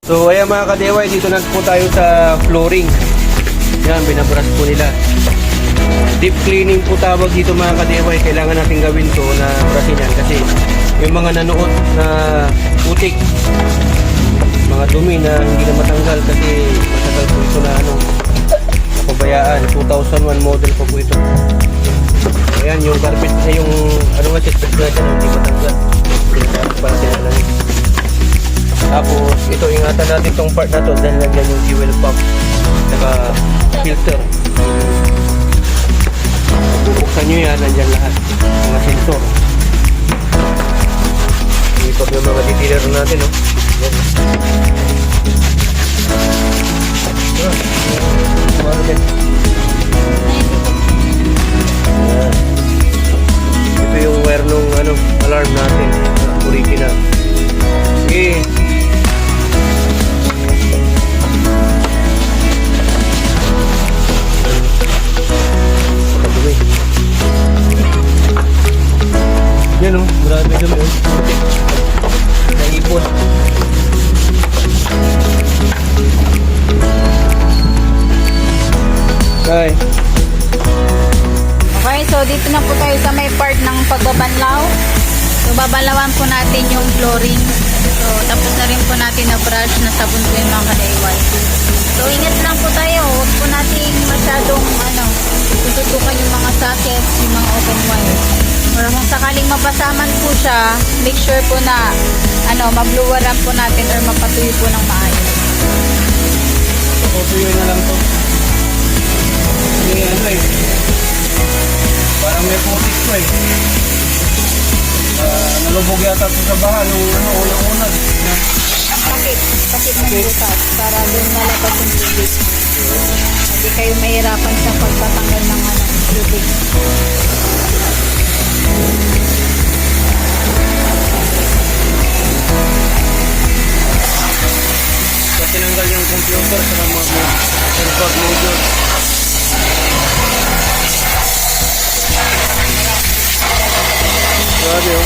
So ayan mga kadeway, dito na po tayo sa flooring. Yan, binabrush po nila. Deep cleaning po tawag dito mga kadeway. Kailangan natin gawin to na brushin yan kasi yung mga nanuot na putik, mga dumi na hindi na matanggal kasi matagal po ito na napabayaan. 2001 model po ito. Ayan, yung carpet na yung seatbelt natin hindi matanggal. Kailangan pa natin alamin. Tapos ito, ingatan natin tong part na to dahil nandiyan yung fuel pump saka filter. Bubuksan nyo yan, nandiyan lahat mga sensor. Ikot ng mga detailer natin, no? Yan. Ito yung wire nung alarm natin, original. Okay. Yan o, marami dumi o. Naipon. Okay. Okay, so dito na po tayo sa may part ng pagbabanlaw. So babalawan po natin yung flooring. So tapos na rin po natin na brush na sabon po yung mga ka-DIY. So ingat lang po tayo, huwag po natin masyadong tututukan yung mga sockets, yung mga open wires. Or kung sakaling mabasaman po siya, make sure po na mabluwaran po natin or mapatuyo po ng maayos. Tutuyo na lang to. Hindi parang may putik ko eh. Nalubog yata ito sa baha nung unang-unag. Pakit ng butas para doon malabas yung tubig. Hindi kayo mahirapan sa pagtatanggal ng tubig. So, tinanggal yung computer sa mga server module. Grabe oh.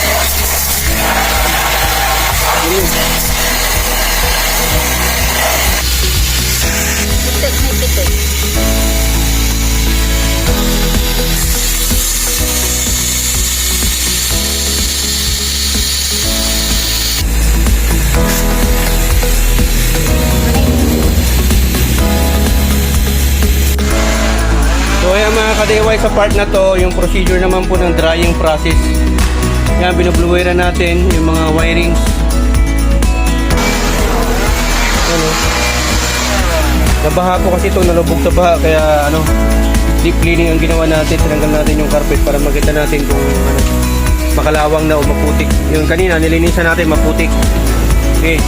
Pitik, may pitik. So ayan mga ka-DIY, sa part na to, yung procedure naman po ng drying process. Yan, binubluweran natin yung mga wirings. Nabaha po kasi ito, nalubog sa baha, kaya deep cleaning ang ginawa natin. Tinanggal natin yung carpet para makita natin kung makalawang na o maputik. Yung kanina, nilinisan natin, maputik. Okay.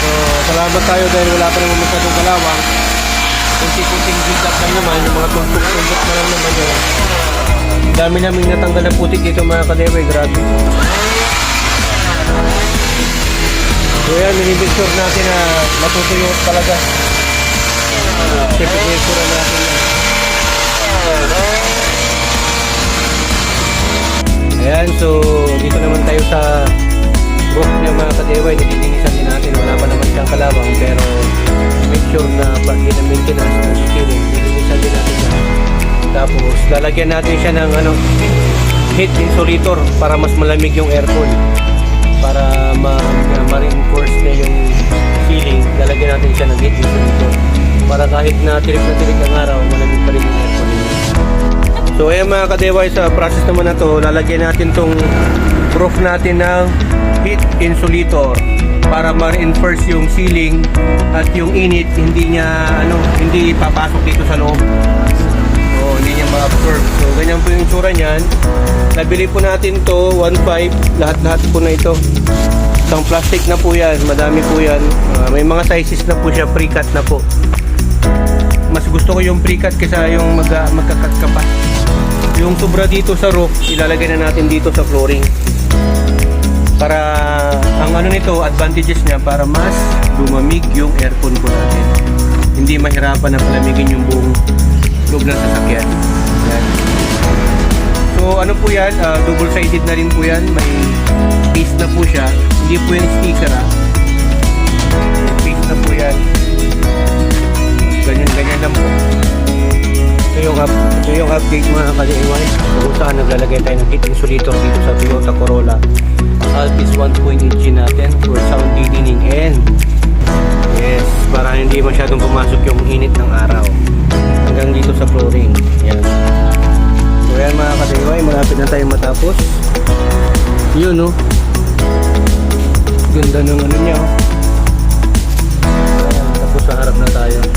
So, salamat tayo dahil wala pa naman masyadong kalawang. Kunti-kunting build-up lang naman, yung mga tumpok-tumpok na lang naman yun. Dami namin natanggal na putik dito mga ka-DIY, grabe. So yan, minimake sure natin na matutuyo talaga. Siyempre, sure natin yan. Ayan, so dito naman tayo sa roof niya mga ka-DIY. Nililinisan din natin, wala pa naman siyang kalawang, pero make sure na pag maintenance na skilling, nililinisan din natin yan. Tapos lalagyan natin siya ng heat insulator para mas malamig yung aircon. Para ma-reinforce na yung ceiling, lalagyan natin siya ng heat insulator. Para kahit na tirik ang araw, malamig pa rin yung aircon. So ayan mga ka-DIY, sa process naman na to, lalagyan natin tong roof natin ng heat insulator para ma-reinforce yung ceiling at yung init hindi papasok dito sa loob. So hindi niya ma-absorb. So ganyan po yung itsura niyan. Nabili po natin to 1.5, lahat po na ito. Isang plastic na po yan, madami po yan. May mga sizes na po siya, pre-cut na po. Mas gusto ko yung pre-cut kaysa yung magkakat ka pa. Yung sobra dito sa roof, ilalagay na natin dito sa flooring. Para ang nito, advantages niya para mas lumamig yung aircon po natin. Hindi mahirapan na palamigin yung buong loob ng sasakyan. Yan. So ano po yan, double-sided na rin po yan. May piece na po siya. Hindi po yung sticker ha. Fix na po yan. Ganyan lang po. Ito yung update mga ka-DIY. Kung saan naglalagay tayo ng heat insulator dito sa Toyota Corolla Altis 1.8G natin for sound deadening and yes, para hindi masyadong pumasok yung init ng araw hanggang dito sa flooring. Yan. So yan mga ka-DIY, malapit na tayo matapos. Yun no. Ganda ng ano niya oh. Ayan, tapos sa harap na tayo.